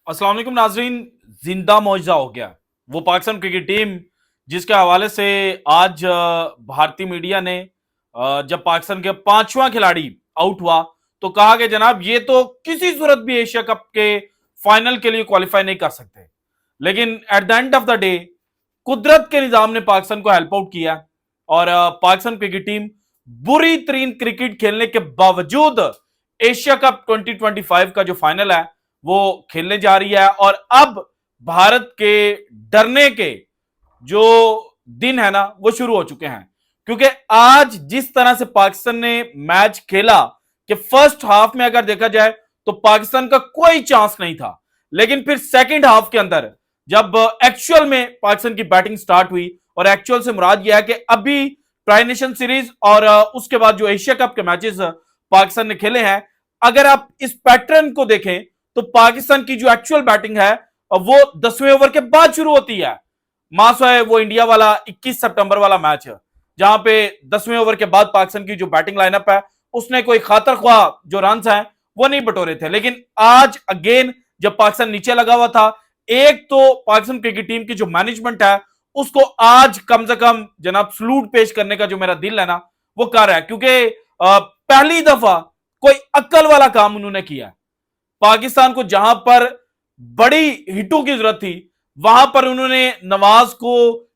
अस्सलाम वालेकुम नाजरीन। जिंदा मौजूदा हो गया वो पाकिस्तान क्रिकेट टीम जिसके हवाले से आज भारतीय मीडिया ने जब पाकिस्तान के पांचवा खिलाड़ी आउट हुआ तो कहा कि जनाब ये तो किसी सूरत भी एशिया कप के फाइनल के लिए क्वालिफाई नहीं कर सकते। लेकिन eight the end of the day कुदरत के निजाम ने पाकिस्तान को हेल्प आउट किया और पाकिस्तान क्रिकेट टीम बुरी तरीन क्रिकेट खेलने के बावजूद एशिया कप 2025 का जो फाइनल है वो खेलने जा रही है। और अब भारत के डरने के जो दिन है ना वो शुरू हो चुके हैं, क्योंकि आज जिस तरह से पाकिस्तान ने मैच खेला कि फर्स्ट हाफ में अगर देखा जाए तो पाकिस्तान का कोई चांस नहीं था। लेकिन फिर सेकंड हाफ के अंदर जब एक्चुअल में पाकिस्तान की बैटिंग स्टार्ट हुई, और एक्चुअल से मुराद यह है कि अभी ट्राई नेशन सीरीज और उसके बाद जो एशिया कप के मैचेस पाकिस्तान ने खेले हैं, अगर आप इस पैटर्न को देखें तो पाकिस्तान की जो एक्चुअल बैटिंग है वो 10वें ओवर के बाद शुरू होती है। मासो है वो इंडिया वाला 21 सितंबर वाला मैच है जहां पे 10वें ओवर के बाद पाकिस्तान की जो बैटिंग लाइनअप है उसने कोई खातर ख्वाह जो रन हैं वो नहीं बटोरे थे। लेकिन आज अगेन जब पाकिस्तान नीचे लगा हुआ था, एक तो पाकिस्तान क्रिकेट टीम की जो मैनेजमेंट है उसको आज कम से कम जनाब सलूट पेश करने का जो मेरा दिल है ना वो कर रहा है, क्योंकि पहली दफा कोई अक्ल वाला काम उन्होंने किया। पाकिस्तान को जहां पर बड़ी हिटों की जरूरत थी वहां पर उन्होंने नवाज को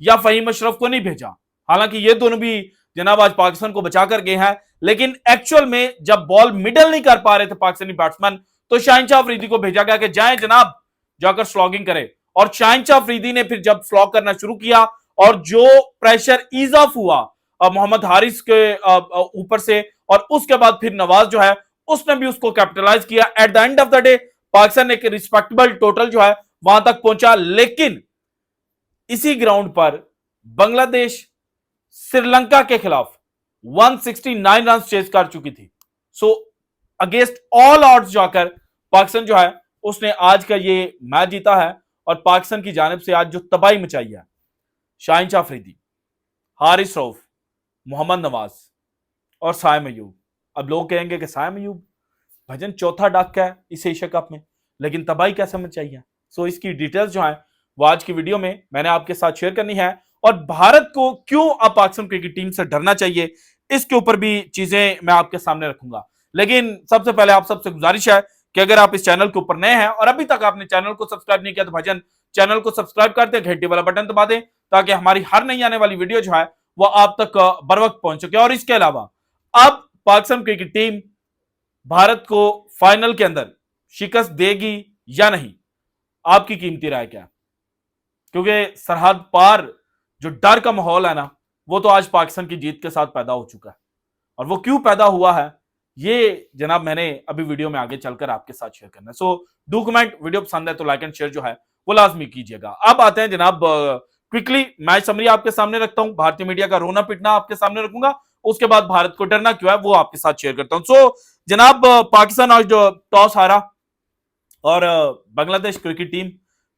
या फहीम अशरफ को नहीं भेजा। हालांकि ये दोनों भी जनाब आज पाकिस्तान को बचा कर गए हैं, लेकिन एक्चुअल में जब बॉल मिडल नहीं कर पा रहे थे पाकिस्तानी बैट्समैन तो शाहिन अफरीदी को भेजा गया कि जाएं जनाब जाकर स्लॉगिंग करें। और शाहिन अफरीदी ने फिर जब स्लॉग करना शुरू किया और जो प्रेशर ईज ऑफ हुआ मोहम्मद हारिस के ऊपर से, और उसके बाद फिर नवाज जो है उसने भी उसको कैपिटलाइज किया। Eight the end of the day Pakistan एक रिस्पेक्टेबल टोटल जो है वहां तक पहुंचा। लेकिन इसी ग्राउंड पर बांग्लादेश श्रीलंका के खिलाफ 169 रन चेज कर चुकी थी। सो अगेंस्ट ऑल ऑड्स जाकर पाकिस्तान जो है उसने आज का ये मैच जीता है। और पाकिस्तान की जानिब से आज जो तबाही मचाई है शाहिन अफरीदी, हारिस रऊफ, मोहम्मद नवाज और साइम अयूब। अब लोग कहेंगे कि साइम अयूब भजन चौथा डाका है इस एशिया कप में, लेकिन तबाही कैसे मचाई है। सो इसकी डिटेल्स जो है वो आज की वीडियो में मैंने आपके साथ शेयर करनी है, और भारत को क्यों अब पाकिस्तान क्रिकेट टीम से डरना चाहिए इसके ऊपर भी चीजें मैं आपके सामने रखूंगा। लेकिन सबसे पहले आप सबसे गुजारिश है कि अगर आप इस चैनल के ऊपर नए हैं और अभी तक आपने चैनल को सब्सक्राइब नहीं किया तो भजन चैनल को सब्सक्राइब कर दें, घंटी वाला बटन दबा दें ताकि हमारी हर नई आने वाली वीडियो जो है वो आप तक बर वक्त पहुंच सके। और इसके अलावा अब पाकिस्तान क्रिकेट टीम भारत को फाइनल के अंदर शिकस्त देगी या नहीं, आपकी कीमती राय क्या है? क्योंकि सरहद पार जो डर का माहौल है ना वो तो आज पाकिस्तान की जीत के साथ पैदा हो चुका है। और वो क्यों पैदा हुआ है ये जनाब मैंने अभी वीडियो में आगे चलकर आपके साथ शेयर करना है। सो डू कमेंट, वीडियो पसंद है तो लाइक एंड शेयर जो है वो लाजमी कीजिएगा। अब आते हैं जनाब क्विकली मैच समरी आपके सामने रखता हूं, भारतीय मीडिया का रोना पिटना आपके सामने रखूंगा, उसके बाद भारत को डरना क्यों है वो आपके साथ शेयर करता हूं। सो जनाब पाकिस्तान आज जो टॉस हारा और बांग्लादेश क्रिकेट टीम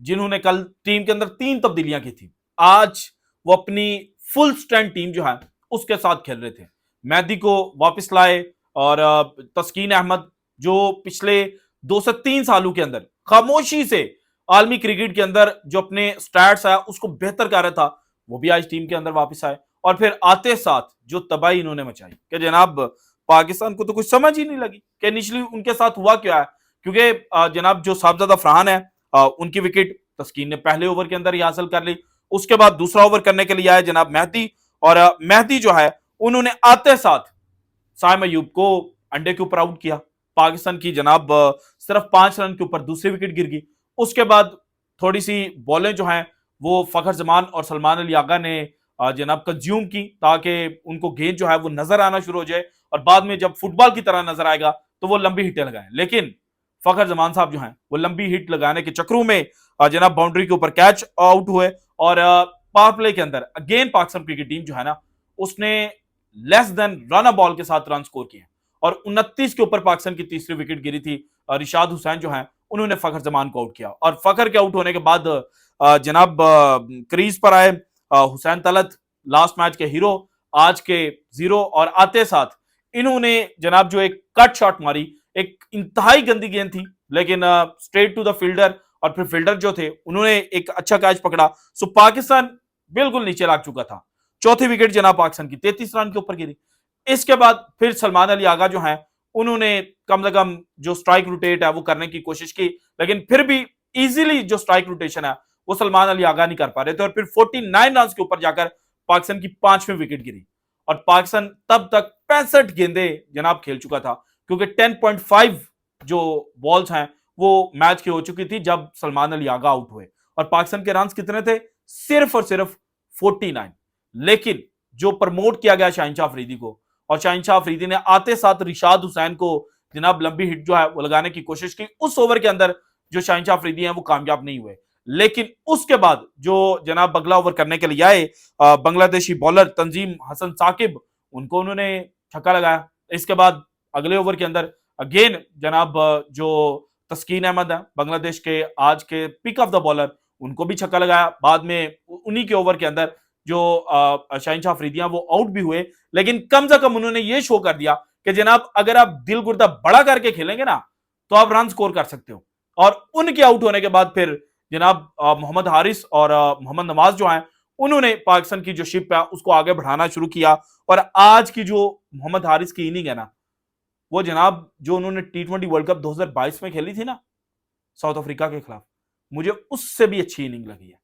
जिन्होंने कल टीम के अंदर 3 तब्दीलियां की थी, आज वो अपनी फुल स्ट्रेंथ टीम जो है उसके साथ खेल रहे थे। मेहदी को वापस लाए और तस्कीन अहमद जो पिछले 2 से 3 सालों के अंदर खामोशी से आलमी क्रिकेट के अंदर जो अपने स्टैट्स है उसको बेहतर कर रहा था, वो भी आज टीम के अंदर वापस आए। और फिर आते साथ जो तबाही इन्होंने मचाई कि जनाब पाकिस्तान को तो कुछ समझ ही नहीं लगी कि इनिशियली उनके साथ हुआ क्या है। क्योंकि जनाब जो साहबजादा फरहान है उनकी विकेट तस्कीन ने पहले ओवर के अंदर ही हासिल कर ली। उसके बाद दूसरा ओवर करने के लिए आए जनाब मेहदी, और मेहदी जो है उन्होंने आते साथ साइम अयूब को अंडे के ऊपर आउट किया। पाकिस्तान की जनाब सिर्फ 5 रन के ऊपर दूसरी विकेट गिर गई। उसके बाद थोड़ी सी बॉलें जो हैं वो फखर जमान और सलमान अली आगा ने जनाब कंज्यूम की ताकि उनको गेंद जो है वो नजर आना शुरू हो जाए और बाद में जब फुटबॉल की तरह नजर आएगा तो वो लंबी हिटें लगाएं। लेकिन फखर जमान साहब जो हैं वो लंबी हिट लगाने के चक्रों में जनाब बाउंड्री के ऊपर कैच आउट हुए। और पावर प्ले के अंदर अगेन पाकिस्तान क्रिकेट टीम जो है ना उसने less than run a ball के साथ रन स्कोर किए और 29 के ऊपर पाकिस्तान की तीसरी विकेट गिरी थी। रिशाद हुसैन जो है उन्होंने फखर जमान को आउट किया और फखर के आउट होने के बाद जनाब क्रीज पर आए हुसैन तलत, लास्ट मैच के हीरो, आज के जीरो। और आते साथ इन्होंने जनाब जो एक कट शॉट मारी, एक इंतहाई गंदी गेंद थी लेकिन स्ट्रेट टू द फील्डर और फिर फील्डर जो थे उन्होंने एक अच्छा कैच पकड़ा। सो पाकिस्तान बिल्कुल नीचे लाग चुका था। चौथी विकेट जनाब पाकिस्तान की 33 रन के ऊपर गिरी। इसके बाद फिर सलमान अली आगा जो है उन्होंने कम से कम जो स्ट्राइक रोटेट है वो करने की कोशिश की, लेकिन फिर भी इजीली जो स्ट्राइक रोटेशन है वो सलमान अली आगा नहीं कर पा रहे थे और फिर 49 रन के ऊपर जाकर पाकिस्तान की 5वीं विकेट गिरी और पाकिस्तान तब तक 65 गेंदे जनाब खेल चुका था, क्योंकि 10.5 जो बॉल्स हैं वो मैच की हो चुकी थी जब सलमान अली आगा आउट हुए और पाकिस्तान के रन कितने थे, सिर्फ और सिर्फ 49। लेकिन जो प्रमोट किया गया शाहीन शाह अफरीदी को, और शाहीन शाह अफरीदी ने आते साथ रिशाद हुसैन को जनाब लंबी हिट जो है वो लगाने की कोशिश की। उस ओवर के अंदर जो शाहीन शाह अफरीदी हैं वो कामयाब नहीं हुए, लेकिन उसके बाद जो जनाब अगला ओवर करने के लिए आए बांग्लादेशी बॉलर तंजीम हसन साकिब, उनको उन्होंने छक्का लगाया। इसके बाद अगले ओवर के अंदर अगेन जनाब जो तस्कीन अहमद है बांग्लादेश के आज के पिक ऑफ द बॉलर, उनको भी छक्का लगाया। बाद में उन्हीं के ओवर के अंदर जो शाहीन शाह अफरीदी वो आउट भी हुए, लेकिन कम से कम उन्होंने ये शो कर दिया कि जनाब अगर आप दिल गुर्दा बड़ा करके खेलेंगे ना तो आप रन स्कोर कर सकते हो। और उनके आउट होने के बाद फिर जनाब मोहम्मद हारिस और मोहम्मद नवाज जो हैं उन्होंने पाकिस्तान की जो शिप है उसको आगे बढ़ाना शुरू किया। और आज की जो मोहम्मद हारिस की इनिंग है ना, वो जनाब जो उन्होंने T20 वर्ल्ड कप 2022 में खेली थी ना साउथ अफ्रीका के खिलाफ, मुझे उससे भी अच्छी इनिंग लगी है,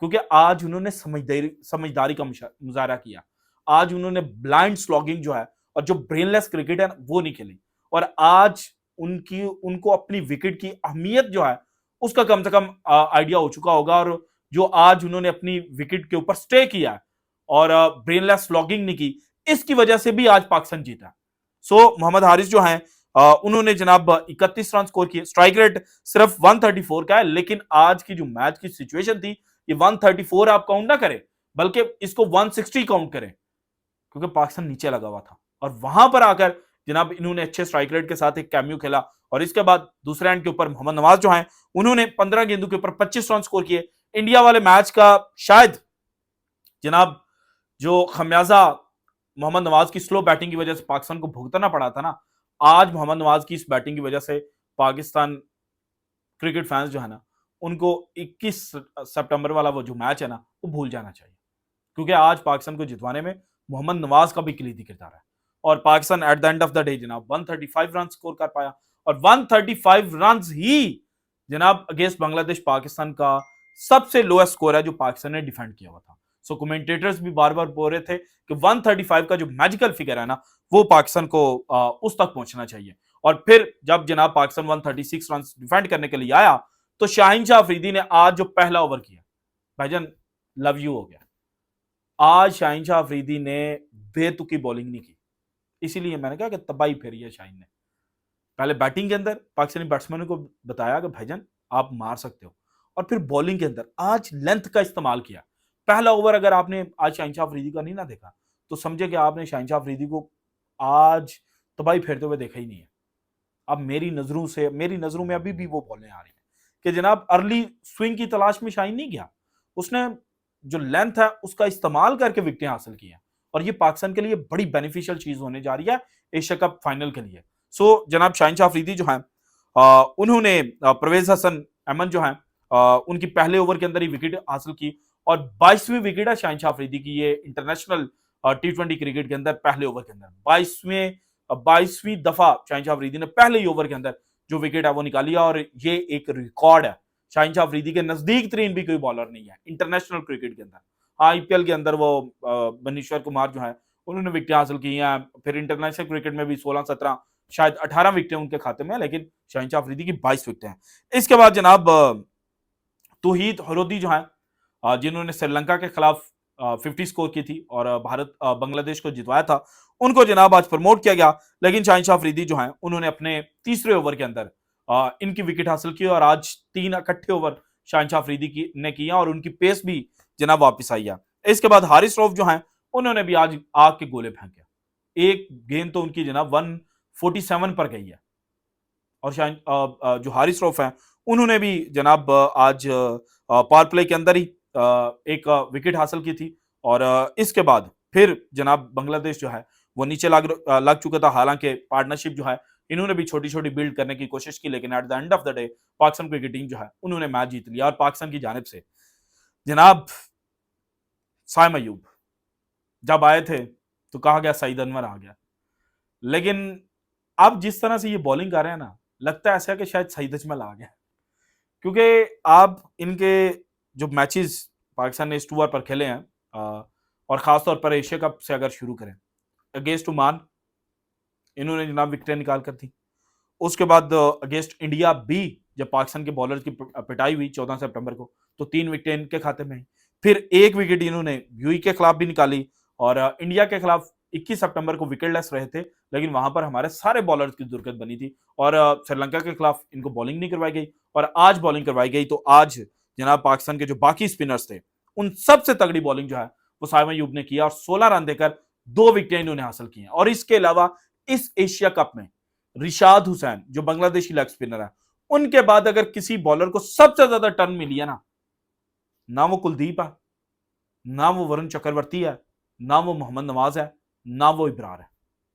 क्योंकि आज उन्होंने समझदारी का मुजाहरा किया। आज उन्होंने ब्लाइंड स्लॉगिंग जो है और जो ब्रेनलेस क्रिकेट है वो नहीं खेली, और आज उनको अपनी विकेट की अहमियत जो है उसका कम से कम आइडिया हो चुका होगा। और जो आज उन्होंने अपनी विकेट के ऊपर स्टे किया है और ब्रेनलेस स्लॉगिंग नहीं की, इसकी वजह से भी आज पाकिस्तान जीता। सो मोहम्मद हारिस जो हैं उन्होंने जनाब 31 रन स्कोर किए। स्ट्राइक रेट सिर्फ 134 का है, लेकिन आज की जो मैच की सिचुएशन थी ये 134 आप काउंट ना करें बल्कि इसको 160 काउंट करें, क्योंकि पाकिस्तान नीचे लगा हुआ था और वहां पर आकर जनाब इन्होंने अच्छे स्ट्राइक रेट के साथ एक कैम्यू खेला। और इसके बाद दूसरे एंड के ऊपर मोहम्मद नवाज जो हैं उन्होंने 15 गेंदों के ऊपर 25 रन स्कोर किए। इंडिया वाले मैच का शायद जनाब जो खमियाजा मोहम्मद नवाज की स्लो बैटिंग की वजह से पाकिस्तान को भुगतना पड़ा था ना, आज मोहम्मद नवाज की इस बैटिंग की वजह से पाकिस्तान क्रिकेट फैंस जो है ना उनको 21 सितंबर वाला वो जो मैच है ना वो भूल जाना चाहिए, क्योंकि आज पाकिस्तान को जितवाने में मोहम्मद नवाज का भी कलीदी किरदार है। और Pakistan eight the end of the day जनाब 135 रन स्कोर कर पाया, और 135 रन ही जनाब अगेंस्ट बांग्लादेश पाकिस्तान का सबसे लोएस्ट स्कोर है जो पाकिस्तान ने डिफेंड किया हुआ था। सो कमेंटेटर्स भी बार बार बोल रहे थे कि 135 का जो मैजिकल फिगर है ना वो पाकिस्तान को उस तक पहुंचना चाहिए। और फिर जब जनाब पाकिस्तान 136 रन डिफेंड करने के लिए आया तो शाहीन शाह अफरीदी ने आज जो पहला ओवर किया, भाईजान लव यू हो गया। आज शाहीन शाह अफरीदी ने बेतुकी बॉलिंग नहीं की, इसीलिए मैंने कहा कि तबाही फेरी है शाहीन ने। पहले बैटिंग के अंदर पाकिस्तानी बैट्समैनों को बताया कि भाईजान आप मार सकते हो, और फिर बॉलिंग के अंदर आज लेंथ का इस्तेमाल किया। पहला ओवर अगर आपने आज शाहीन शाह अफरीदी का नहीं ना देखा तो समझे कि आपने शाहीन शाह अफरीदी को आज तबाही फेरते हुए देखा ही नहीं है। अब मेरी नजरों में अभी भी वो बॉलें आ रही हैं कि जनाब अर्ली स्विंग की तलाश में शाहीन नहीं गया, उसने जो लेंथ है उसका इस्तेमाल करके विकेटें हासिल की हैं, और ये पाकिस्तान के लिए बड़ी बेनिफिशियल चीज होने जा रही है एशिया कप फाइनल के लिए। सो जनाब शाहीन शाह अफरीदी जो है उन्होंने परवेज हसन अहमद जो है उनकी पहले ओवर के अंदर ही विकेट हासिल की, और 22वीं विकेट है शाहीन शाह अफरीदी की ये इंटरनेशनल T20 क्रिकेट के अंदर पहले ओवर के अंदर 22वीं दफा शाहीन शाह अफरीदी ने पहले ही ओवर के अंदर जो विकेट है वो निकाली, और ये एक रिकॉर्ड है। शाहीन शाह अफरीदी के नजदीक तरीन भी कोई बॉलर नहीं है इंटरनेशनल क्रिकेट के अंदर। IPL के अंदर वो बनीश्वर कुमार जो है उन्होंने विकेट हासिल की हैं, फिर इंटरनेशनल क्रिकेट में भी 16-17 शायद 18 विकेटें उनके खाते में है, लेकिन शाहीन शाह अफरीदी की 22 विकेटें हैं। इसके बाद जनाब तौहीद हरोदी जो है जिन्होंने श्रीलंका के खिलाफ 50 स्कोर की थी और भारत बांग्लादेश को जितवाया था, उनको जनाब आज प्रमोट किया गया। लेकिन शाहीन शाह अफरीदी जो हैं उन्होंने अपने तीसरे ओवर के अंदर इनकी विकेट हासिल की, और आज 3 इकट्ठे ओवर शाहीन शाह अफरीदी ने किया और उनकी पेस भी जनाब वापस आई है। इसके बाद हारिस रऊफ जो हैं उन्होंने भी आज आग के गोले फेंके, एक गेंद तो उनकी जनाब 147 पर गई है, और जो हारिस रऊफ हैं उन्होंने भी जनाब आज पावर प्ले के अंदर ही एक विकेट हासिल की थी। और इसके बाद फिर जनाब बांग्लादेश जो है वो नीचे लग चुका था, हालांकि पार्टनरशिप जो है इन्होंने भी छोटी छोटी बिल्ड करने की कोशिश की, लेकिन eight the end of the day Pakistan cricket team जो है उन्होंने मैच जीत लिया। और पाकिस्तान की जानिब से जनाब साइम अयूब जब आए थे तो कहा गया सईद अनवर आ गया, लेकिन अब जिस तरह से ये बॉलिंग कर रहे हैं ना, लगता है ऐसा कि शायद सईद अजमल आ गया, क्योंकि आप इनके जो मैचेस पाकिस्तान ने इस टूर पर खेले हैं और खासतौर पर एशिया कप से अगर शुरू करें, अगेंस्ट ओमान इन्होंने जनाब विकेटें निकाल कर थी। उसके बाद अगेंस्ट इंडिया बी जब पाकिस्तान के बॉलर की पिटाई हुई 14 सितंबर को, तो 3 विकेटें इनके खाते में आई। फिर 1 विकेट इन्होंने यूएई के खिलाफ भी निकाली और इंडिया के खिलाफ 21 सितंबर को विकेटलेस रहे थे, लेकिन वहां पर हमारे सारे बॉलर्स की दुर्गत बनी थी और श्रीलंका के खिलाफ इनको बॉलिंग नहीं करवाई गई और आज बॉलिंग करवाई गई। तो आज जनाब पाकिस्तान के जो बाकी स्पिनर्स थे उन सबसे तगड़ी बॉलिंग जो है वो साइम अयूब ने किया और 16 रन देकर 2 विकेटें इन्होंने हासिल की हैं। और इसके अलावा इस एशिया कप में रिशाद हुसैन जो बांग्लादेशी लेग स्पिनर है, उनके बाद अगर किसी बॉलर को सबसे ज्यादा टर्न मिली है ना वो कुलदीप है, ना वो वरुण चक्रवर्ती है, ना वो मोहम्मद नवाज है, ना वो इब्रार है,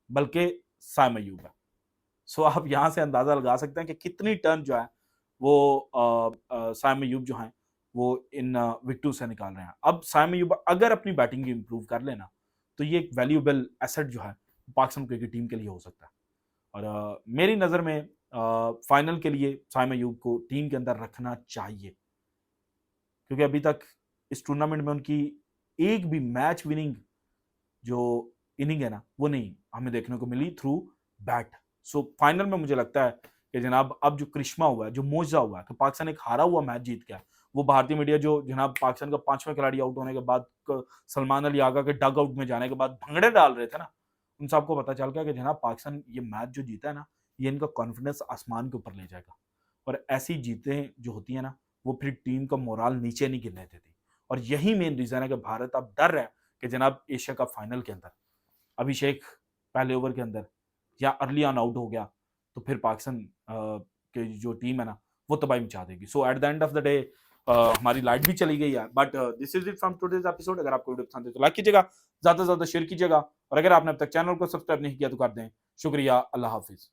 बल्कि साइम अयूब है। सो आप यहां से अंदाजा लगा सकते हैं कि कितनी टर्न जो है वो साइम अयूब जो है वो इन विकेटों से निकाल रहे हैं। अब साइम अयूब अगर अपनी बैटिंग इंप्रूव कर लेना तो ये एक वैल्यूएबल एसेट जो है पाकिस्तान क्रिकेट टीम के लिए हो सकता है। और मेरी नज़र में फाइनल के लिए साइम अयूब को टीम के अंदर रखना चाहिए, क्योंकि अभी तक इस टूर्नामेंट में उनकी एक भी मैच विनिंग जो इनिंग है ना वो नहीं हमें देखने को मिली थ्रू बैट। सो फाइनल में मुझे लगता है कि जनाब अब जो करिश्मा हुआ है, जो मोजा हुआ है कि पाकिस्तान एक हारा हुआ मैच जीत गया, वो भारतीय मीडिया जो जनाब पाकिस्तान का 5वां खिलाड़ी आउट होने के बाद सलमान अली आगा के डग आउट में जाने के बाद भंगड़े डाल रहे थे ना, उन सबको पता चल गया कि जनाब पाकिस्तान ये मैच जो जीता है ना, ये इनका कॉन्फिडेंस आसमान के ऊपर ले जाएगा। और ऐसी जीतें जो होती है ना वो फिर टीम का मोराल नीचे नहीं गिरने देती। और यही मेन रीजन है कि भारत अब डर रहा है कि जनाब एशिया कप फाइनल के अंदर अभिषेक पहले ओवर के अंदर या अर्ली ऑन आउट हो गया तो फिर पाकिस्तान की जो टीम है ना वो तबाही मचा देगी। So at the end of the day हमारी लाइट भी चली गई है, but this is it from today's episode. अगर आपको वीडियो पसंद है तो लाइक कीजिएगा, ज्यादा से ज्यादा शेयर कीजिएगा और अगर आपने अब तक चैनल को सब्सक्राइब नहीं किया तो कर दें। शुक्रिया, अल्लाह हाफिज।